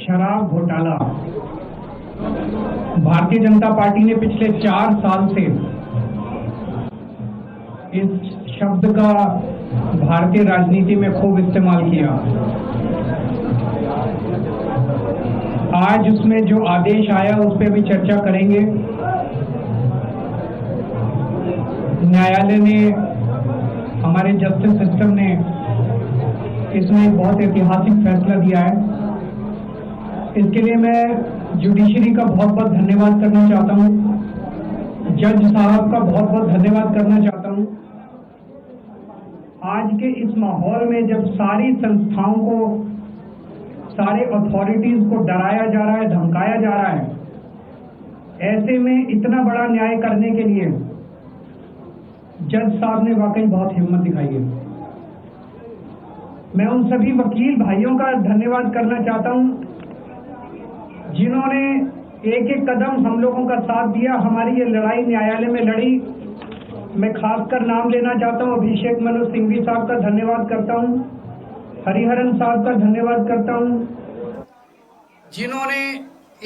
शराब घोटाला भारतीय जनता पार्टी ने पिछले 4 साल से इस शब्द का भारतीय राजनीति में खूब इस्तेमाल किया। आज उसमें जो आदेश आया उस पर भी चर्चा करेंगे। न्यायालय ने, हमारे जस्टिस सिस्टम ने इसमें एक बहुत ऐतिहासिक फैसला दिया है। इसके लिए मैं जुडिशरी का बहुत बहुत धन्यवाद करना चाहता हूं, जज साहब का बहुत बहुत धन्यवाद करना चाहता हूं। आज के इस माहौल में जब सारी संस्थाओं को, सारे अथॉरिटीज को डराया जा रहा है, धमकाया जा रहा है, ऐसे में इतना बड़ा न्याय करने के लिए जज साहब ने वाकई बहुत हिम्मत दिखाई है। मैं उन सभी वकील भाइयों का धन्यवाद करना चाहता हूं जिन्होंने एक एक कदम हम लोगों का साथ दिया, हमारी ये लड़ाई न्यायालय में लड़ी। मैं खासकर नाम लेना चाहता हूं, अभिषेक मनु सिंघवी साहब का धन्यवाद करता हूं, हरिहरन साहब का धन्यवाद करता हूं, जिन्होंने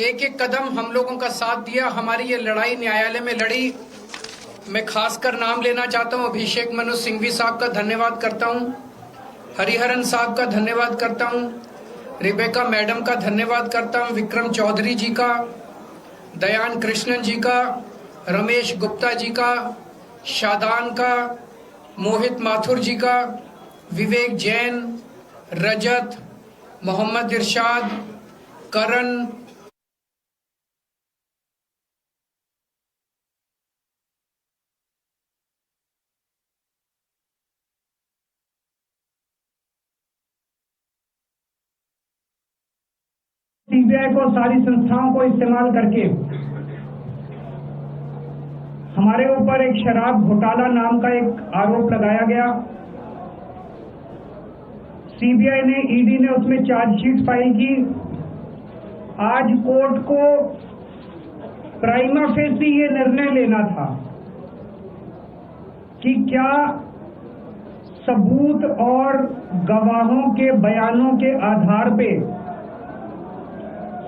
एक एक कदम हम लोगों का साथ दिया, हमारी ये लड़ाई न्यायालय में लड़ी। मैं खासकर नाम लेना चाहता हूं, अभिषेक मनु सिंघवी साहब का धन्यवाद करता हूं, हरिहरन साहब का धन्यवाद करता हूं, रिबेका मैडम का धन्यवाद करता हूं, विक्रम चौधरी जी का, दयान कृष्णन जी का, रमेश गुप्ता जी का, शादान का, मोहित माथुर जी का, विवेक जैन, रजत, मोहम्मद इरशाद, करण, सीबीआई को, सारी संस्थाओं को इस्तेमाल करके हमारे ऊपर एक शराब घोटाला नाम का एक आरोप लगाया गया। सीबीआई ने, ईडी ने उसमें चार्जशीट फाइल की। आज कोर्ट को प्राइमा फेसी ये निर्णय लेना था कि क्या सबूत और गवाहों के बयानों के आधार पे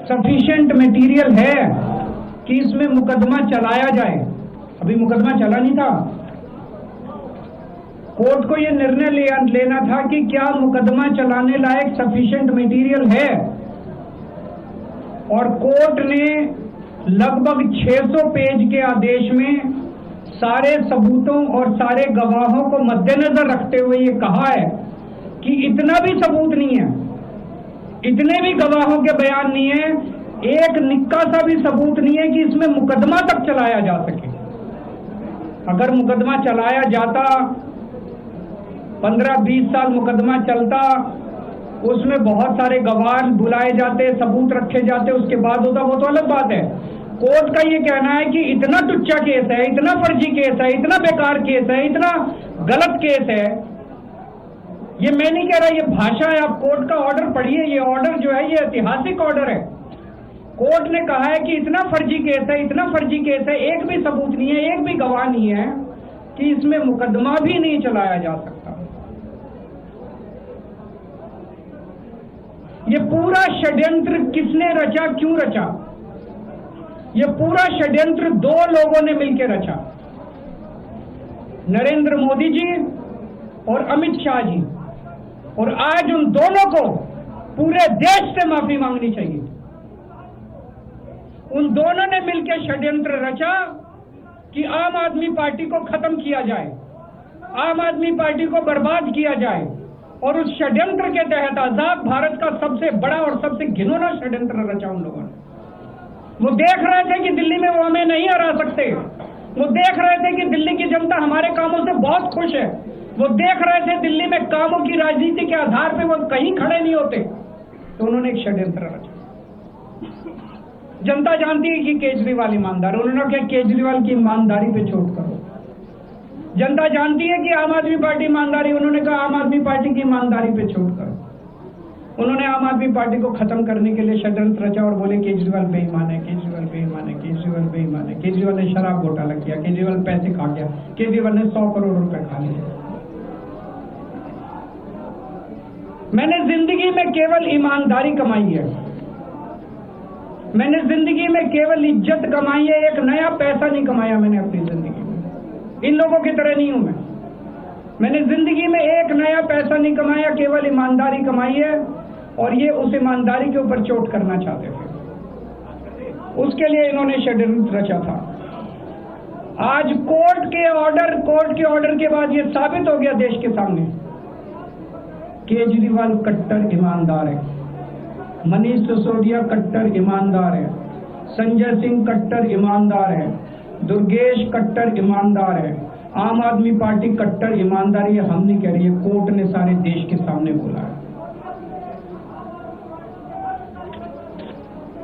सफिशिएंट मटेरियल है कि इसमें मुकदमा चलाया जाए। अभी मुकदमा चला नहीं था। कोर्ट को यह निर्णय लेना था कि क्या मुकदमा चलाने लायक सफिशिएंट मटेरियल है, और कोर्ट ने लगभग 600 पेज के आदेश में सारे सबूतों और सारे गवाहों को मद्देनजर रखते हुए ये कहा है कि इतना भी सबूत नहीं है, इतने भी गवाहों के बयान नहीं है, एक निक्का सा भी सबूत नहीं है कि इसमें मुकदमा तक चलाया जा सके। अगर मुकदमा चलाया जाता, 15-20 साल मुकदमा चलता, उसमें बहुत सारे गवाह बुलाए जाते, सबूत रखे जाते, उसके बाद होता, वो तो अलग बात है। कोर्ट का ये कहना है कि इतना टुच्चा केस है, इतना फर्जी केस है, इतना बेकार केस है, इतना गलत केस है। ये मैं नहीं कह रहा, ये भाषा है। आप कोर्ट का ऑर्डर पढ़िए। ये ऑर्डर जो है ये ऐतिहासिक ऑर्डर है। कोर्ट ने कहा है कि इतना फर्जी केस है, इतना फर्जी केस है, एक भी सबूत नहीं है, एक भी गवाह नहीं है कि इसमें मुकदमा भी नहीं चलाया जा सकता। ये पूरा षड्यंत्र किसने रचा, क्यों रचा? ये पूरा षड्यंत्र 2 लोगों ने मिलकर रचा, नरेंद्र मोदी जी और अमित शाह जी। और आज उन दोनों को पूरे देश से माफी मांगनी चाहिए। उन दोनों ने मिलकर षड्यंत्र रचा कि आम आदमी पार्टी को खत्म किया जाए, आम आदमी पार्टी को बर्बाद किया जाए। और उस षड्यंत्र के तहत आजाद भारत का सबसे बड़ा और सबसे घिनौना षड्यंत्र रचा उन लोगों ने। वो देख रहे थे कि दिल्ली में वो हमें नहीं हरा सकते। वो देख रहे थे कि दिल्ली की जनता हमारे कामों से बहुत खुश है। वो देख रहे थे दिल्ली में कामों की राजनीति के आधार पे वो कहीं खड़े नहीं होते। तो उन्होंने एक षड्यंत्र रचा। जनता जानती है कि केजरीवाल ईमानदार, उन्होंने कहा केजरीवाल की ईमानदारी पे चोट करो। जनता जानती है कि आम आदमी पार्टी ईमानदारी, उन्होंने कहा आम आदमी पार्टी की ईमानदारी पे चोट करो। उन्होंने आम आदमी पार्टी को खत्म करने के लिए षड्यंत्र रचा और बोले केजरीवाल बेईमान है, केजरीवाल बेईमान है, केजरीवाल बेईमान है, केजरीवाल ने शराब घोटाला किया, केजरीवाल पैसे खा गया, केजरीवाल ने 100 करोड़ रुपए खा लिए। मैंने जिंदगी में केवल ईमानदारी कमाई है। मैंने जिंदगी में केवल इज्जत कमाई है, एक नया पैसा नहीं कमाया मैंने अपनी जिंदगी में। इन लोगों की तरह नहीं हूं मैं। मैंने जिंदगी में एक नया पैसा नहीं कमाया, केवल ईमानदारी कमाई है, और ये उस ईमानदारी के ऊपर चोट करना चाहते थे। उसके लिए इन्होंने षड्यंत्र रचा था। आज कोर्ट के ऑर्डर के बाद ये साबित हो गया देश के सामने, केजरीवाल कट्टर ईमानदार है, मनीष सिसोदिया कट्टर ईमानदार है, संजय सिंह कट्टर ईमानदार है, दुर्गेश कट्टर ईमानदार है, आम आदमी पार्टी कट्टर ईमानदारी है। हम नहीं कह रही है, कोर्ट ने सारे देश के सामने बोला है।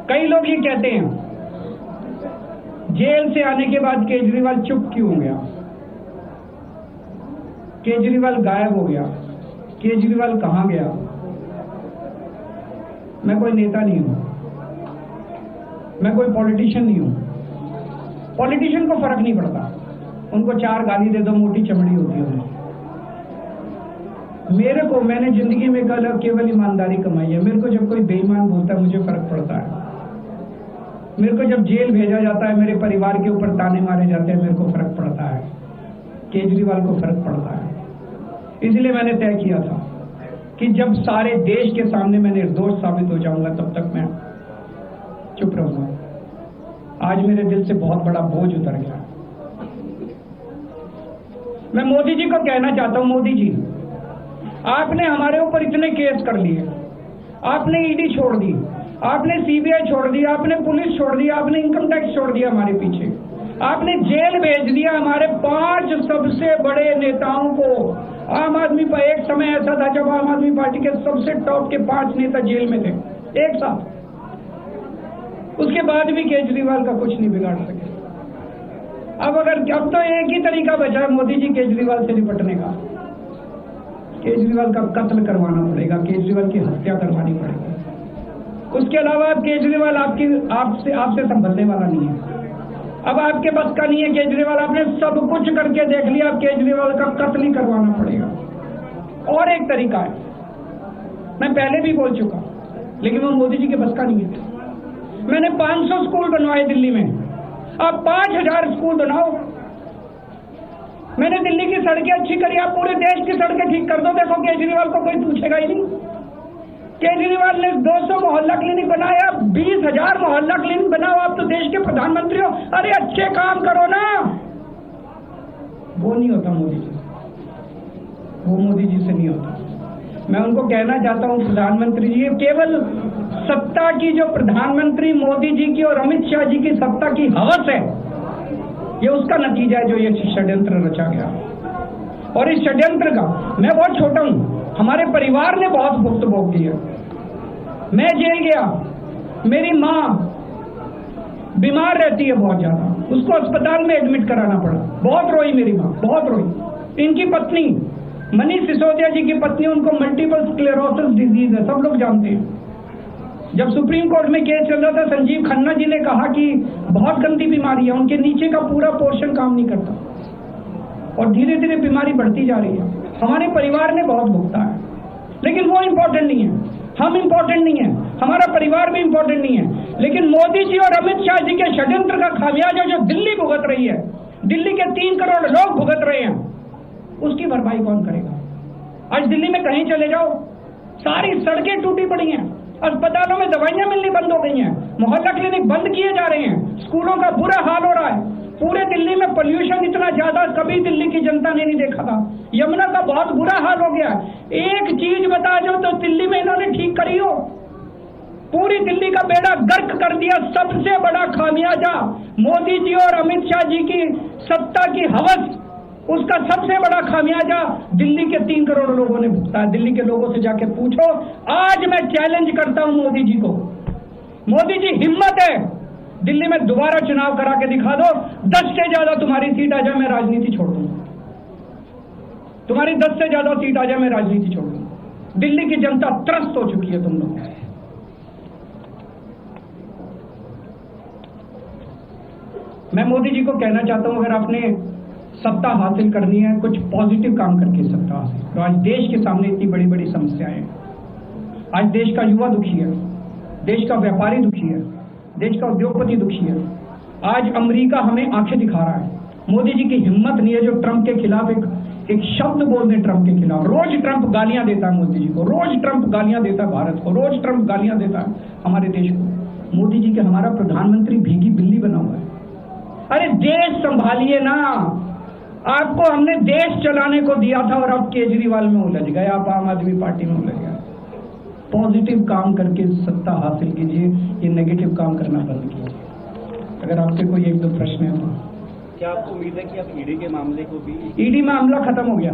कई लोग ये कहते हैं जेल से आने के बाद केजरीवाल चुप क्यों हो गया, केजरीवाल गायब हो गया, केजरीवाल कहां गया। मैं कोई नेता नहीं हूं, मैं कोई पॉलिटिशियन नहीं हूं। पॉलिटिशियन को फर्क नहीं पड़ता, उनको 4 गाली दे दो, मोटी चमड़ी होती है। मेरे को, मैंने जिंदगी में केवल ईमानदारी कमाई है। मेरे को जब कोई बेईमान बोलता है मुझे फर्क पड़ता है। मेरे को जब जेल भेजा जाता है, मेरे परिवार के ऊपर ताने मारे जाते हैं, मेरे को फर्क पड़ता है। केजरीवाल को फर्क पड़ता है। इसलिए मैंने तय किया था कि जब सारे देश के सामने मैं निर्दोष साबित हो जाऊंगा तब तक मैं चुप रहूंगा। आज मेरे दिल से बहुत बड़ा बोझ उतर गया। मैं मोदी जी को कहना चाहता हूं, मोदी जी, आपने हमारे ऊपर इतने केस कर लिए, आपने ईडी छोड़ दी, आपने सीबीआई छोड़ दी, आपने पुलिस छोड़ दी, आपने इनकम टैक्स छोड़ दिया हमारे पीछे, आपने जेल भेज दिया हमारे 5 सबसे बड़े नेताओं को। आम आदमी पर एक समय ऐसा था जब आम आदमी पार्टी के सबसे टॉप के 5 नेता जेल में थे एक साथ। उसके बाद भी केजरीवाल का कुछ नहीं बिगाड़ सके। अब तो एक ही तरीका बचा है मोदी जी केजरीवाल से निपटने का, केजरीवाल का कत्ल करवाना पड़ेगा, केजरीवाल की हत्या करवानी पड़ेगी। उसके अलावा केजरीवाल आपसे संभलने वाला नहीं है। अब आपके बस का नहीं है केजरीवाल, आपने सब कुछ करके देख लिया, अब केजरीवाल का कत्ल ही करवाना पड़ेगा। और एक तरीका है, मैं पहले भी बोल चुका, लेकिन वो मोदी जी के बस का नहीं है। मैंने 500 स्कूल बनवाए दिल्ली में, आप 5000 स्कूल बनाओ। मैंने दिल्ली की सड़कें अच्छी करी, आप पूरे देश की सड़कें ठीक कर दो, देखो केजरीवाल को कोई पूछेगा ही नहीं। केजरीवाल ने 200 मोहल्ला क्लिनिक बनाया, 20,000 मोहल्ला क्लिनिक बनाओ, आप तो देश के प्रधानमंत्री हो, अरे अच्छे काम करो ना। वो नहीं होता मोदी जी, वो मोदी जी से नहीं होता। मैं उनको कहना चाहता हूं, प्रधानमंत्री जी, केवल सत्ता की जो प्रधानमंत्री मोदी जी की और अमित शाह जी की सत्ता की हवस है, ये उसका नतीजा है जो ये षड्यंत्र रचा गया। और इस षड्यंत्र का मैं बहुत छोटा हूं, हमारे परिवार ने बहुत भुगत भोगी है। मैं जेल गया, मेरी माँ बीमार रहती है बहुत ज्यादा, उसको अस्पताल में एडमिट कराना पड़ा, बहुत रोई मेरी माँ, बहुत रोई। इनकी पत्नी मनीष सिसोदिया जी की पत्नी, उनको मल्टीपल स्क्लेरोसिस डिजीज है, सब लोग जानते हैं। जब सुप्रीम कोर्ट में केस चल रहा था, संजीव खन्ना जी ने कहा कि बहुत गंदी बीमारी है, उनके नीचे का पूरा पोर्शन काम नहीं करता और धीरे धीरे बीमारी बढ़ती जा रही है। हमारे परिवार ने बहुत भुगता है, लेकिन वो इंपॉर्टेंट नहीं है, हम इंपॉर्टेंट नहीं है, हमारा परिवार भी इंपॉर्टेंट नहीं है। लेकिन मोदी जी और अमित शाह जी के षड्यंत्र का खामियाजा जो दिल्ली भुगत रही है, दिल्ली के 3 करोड़ लोग भुगत रहे हैं, उसकी भरपाई कौन करेगा? आज दिल्ली में कहीं चले जाओ, सारी सड़कें टूटी पड़ी हैं, अस्पतालों में दवाइयां मिलनी बंद हो गई हैं, मोहल्ला क्लिनिक बंद किए जा रहे हैं, स्कूलों का बुरा हाल हो रहा है। पूरे दिल्ली में पोल्यूशन इतना ज्यादा कभी दिल्ली की जनता ने नहीं देखा था। यमुना का बहुत बुरा हाल हो गया। एक चीज बता दो तो दिल्ली में इन्होंने ठीक करी हो, पूरी दिल्ली का बेड़ा गर्क कर दिया। सबसे बड़ा खामियाजा मोदी जी और अमित शाह जी की सत्ता की हवस, उसका सबसे बड़ा खामियाजा दिल्ली के 3 करोड़ लोगों ने भुगता है। दिल्ली के लोगों से जाके पूछो। आज मैं चैलेंज करता हूं मोदी जी को, मोदी जी हिम्मत है दिल्ली में दोबारा चुनाव करा के दिखा दो, 10 से ज्यादा तुम्हारी सीट आ जाए मैं राजनीति छोड़ दूंगा, तुम्हारी 10 से ज्यादा सीट आ जाए मैं राजनीति छोड़ दूंगा। दिल्ली की जनता त्रस्त हो चुकी है तुम लोग। मैं मोदी जी को कहना चाहता हूं, अगर आपने सत्ता हासिल करनी है, कुछ पॉजिटिव काम करके सत्ता हासिल तो आज देश के सामने इतनी बड़ी बड़ी समस्याएं हैं। आज देश का युवा दुखी है, देश का व्यापारी दुखी है, देश का उद्योगपति दुखी है। आज अमेरिका हमें आंखें दिखा रहा है। मोदी जी की हिम्मत नहीं है जो ट्रंप के खिलाफ एक शब्द बोल दे। ट्रंप के खिलाफ रोज ट्रंप गालियां देता है मोदी जी को, रोज ट्रंप गालियां देता है भारत को, रोज ट्रंप गालियां देता है हमारे देश को। मोदी जी के हमारा प्रधानमंत्री भीगी बिल्ली बना हुआ है। अरे देश संभालिए ना, आपको हमने देश चलाने को दिया था और अब केजरीवाल में उलझ गए, आप आम आदमी पार्टी में उलझ गए। पॉजिटिव काम करके सत्ता हासिल कीजिए, ये नेगेटिव काम करना बंद कीजिए। अगर आपके कोई एक दो प्रश्न है तो क्या आपको उम्मीद है कि आप ईडी के मामले को भी? ईडी मामला खत्म हो गया।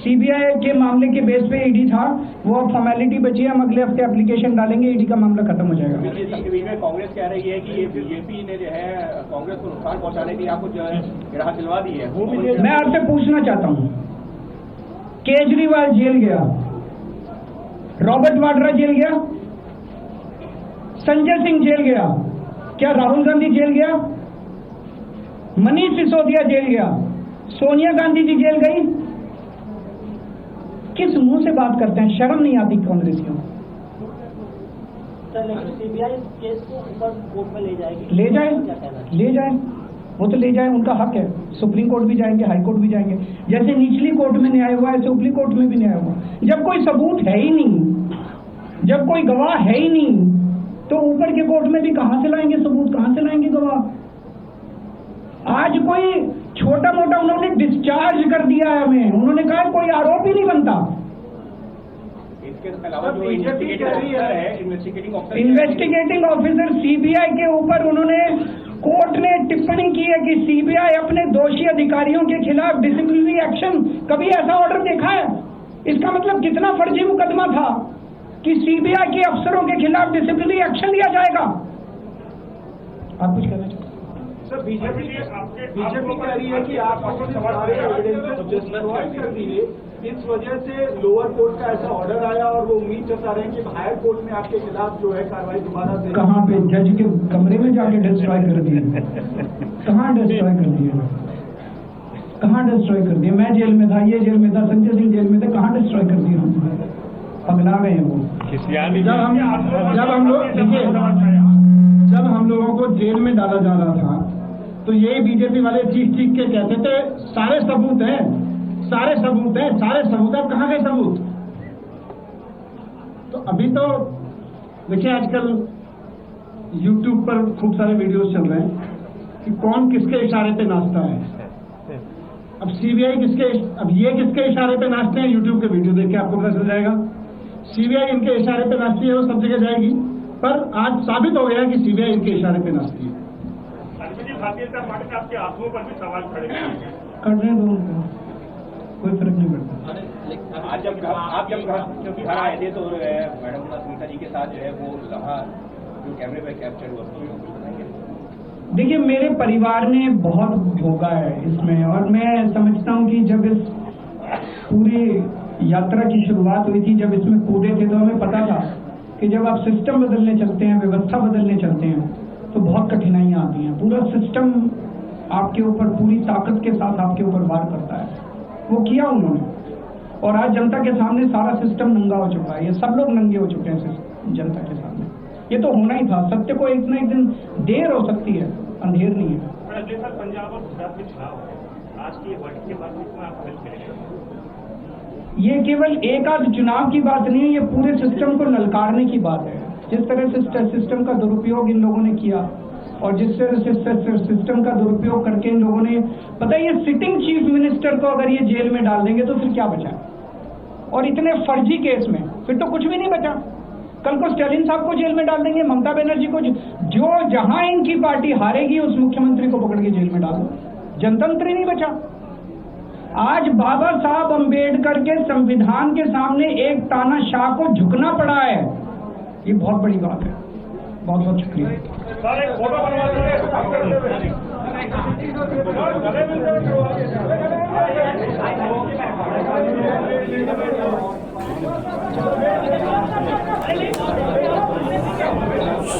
सीबीआई के मामले के बेस पे ईडी था, वो अब फॉर्मेलिटी बची है। हम अगले हफ्ते एप्लीकेशन डालेंगे, ईडी का मामला खत्म हो जाएगा। में कांग्रेस कह रही है कि ये बीजेपी ने जो है कांग्रेस को नुकसान पहुंचाने के लिए आपको जो है राहत दिलवा दी है। मैं आपसे पूछना चाहता हूँ, केजरीवाल जेल गया, रॉबर्ट वाड्रा जेल गया, संजय सिंह जेल गया, क्या राहुल गांधी जेल गया? मनीष सिसोदिया जेल गया, सोनिया गांधी जी जेल गई? किस मुंह से बात करते हैं? शर्म नहीं आती कांग्रेसियों? सीबीआई केस को ऊपर कोर्ट में ले जाएगी। ले जाए, वो तो ले जाए, उनका हक है। सुप्रीम कोर्ट भी जाएंगे, हाई कोर्ट भी जाएंगे। जैसे निचली कोर्ट में न्याय हुआ, ऐसे ऊपरी कोर्ट में भी न्याय हुआ। जब कोई सबूत है ही नहीं, जब कोई गवाह है ही नहीं, तो ऊपर के कोर्ट में भी कहां से लाएंगे सबूत, कहां से लाएंगे गवाह? आज कोई छोटा मोटा उन्होंने डिस्चार्ज कर दिया है हमें, उन्होंने कहा कोई आरोप ही नहीं बनता। इसके अलावा जो इन्वेस्टिगेटिंग ऑफिसर सीबीआई के ऊपर उन्होंने, कोर्ट ने टिप्पणी की है कि सीबीआई अपने दोषी अधिकारियों के खिलाफ डिसिप्लिनरी एक्शन, कभी ऐसा ऑर्डर देखा है? इसका मतलब कितना फर्जी मुकदमा था कि सीबीआई के अफसरों के खिलाफ डिसिप्लिनरी एक्शन लिया जाएगा। आप कुछ कहना चाहते हैं? सर, बीजेपी कह रही है कि आप कर दिए, इस वजह से लोअर कोर्ट का ऐसा ऑर्डर आया और वो उम्मीद जता रहे हैं कि हायर कोर्ट में आपके खिलाफ जो है कार्रवाई दोबारा से। कहाँ पे? जज के कमरे में जाके डिस्ट्रॉय कर दिए? कहाँ डिस्ट्रॉय कर दिए? कहाँ डिस्ट्रॉय कर दिए? मैं जेल में था, ये जेल में था, संजय सिंह जेल में थे, कहाँ डिस्ट्रॉय कर दिए? हम पगला गए हैं वो। जब हम लोगों को जेल में डाला जा रहा था तो यही बीजेपी वाले चीख के कहते थे सारे सबूत हैं, सारे सबूत हैं, सारे सबूत। अब कहाँ गए सबूत? तो अभी तो देखिए, आजकल YouTube पर खूब सारे वीडियोस चल रहे हैं कि कौन किसके इशारे पे नाचता है। अब सीबीआई ये किसके इशारे पे नाचते हैं, YouTube के वीडियो देख के आपको पता चल जाएगा। सीबीआई इनके इशारे पे नाचती है, वो सब जगह जाएगी। पर आज साबित हो गया कि सीबीआई इनके इशारे पे नाचती है। भारतीय जनता पार्टी के आपके आंसुओं पर भी सवाल खड़े कर रहे हैं दोनों को, कोई फर्क नहीं पड़ता। आज जब क्योंकि घर आए थे तो मैडम सुनीता जी के साथ जो है वो लम्हा जो कैमरे पे कैप्चर हुआ, बताएंगे? देखिए, मेरे परिवार ने बहुत भोगा है इसमें, और मैं समझता हूँ कि जब इस पूरी यात्रा की शुरुआत हुई थी, जब इसमें कूदे थे, तो हमें पता था कि जब आप सिस्टम बदलने चलते हैं, व्यवस्था बदलने चलते हैं, तो बहुत कठिनाइयां आती हैं। पूरा सिस्टम आपके ऊपर पूरी ताकत के साथ आपके ऊपर वार करता है। वो किया उन्होंने, और आज जनता के सामने सारा सिस्टम नंगा हो चुका है। ये सब लोग नंगे हो चुके हैं जनता के सामने। ये तो होना ही था। सत्य को एक न एक दिन देर हो सकती है, अंधेर नहीं है। पंजाब और गुजरात में चुनाव है, आज की वर्ष के बाद इसमें आप हेल्प करेंगे? ये केवल एक आध चुनाव की बात नहीं है, ये पूरे सिस्टम को ललकारने की बात है। जिस तरह से सिस्टम का दुरुपयोग इन लोगों ने किया, और जिस तरह से सिस्टम का दुरुपयोग करके इन लोगों ने, पता है, ये सिटिंग चीफ मिनिस्टर को अगर ये जेल में डाल देंगे तो फिर क्या बचा? और इतने फर्जी केस में फिर तो कुछ भी नहीं बचा। कल को स्टालिन साहब को जेल में डाल देंगे, ममता बनर्जी को, जो जहां इनकी पार्टी हारेगी उस मुख्यमंत्री को पकड़ के जेल में डाल दो। जनतंत्र ही नहीं बचा। आज बाबा साहब अंबेडकर के संविधान के सामने एक तानाशाह को झुकना पड़ा है, ये बहुत बड़ी बात है। बहुत बहुत शुक्रिया।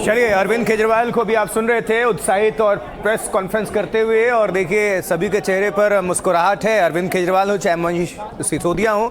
चलिए, अरविंद केजरीवाल को भी आप सुन रहे थे उत्साहित और प्रेस कॉन्फ्रेंस करते हुए, और देखिए सभी के चेहरे पर मुस्कुराहट है। अरविंद केजरीवाल हो चाहे मनीष सिसोदिया हो,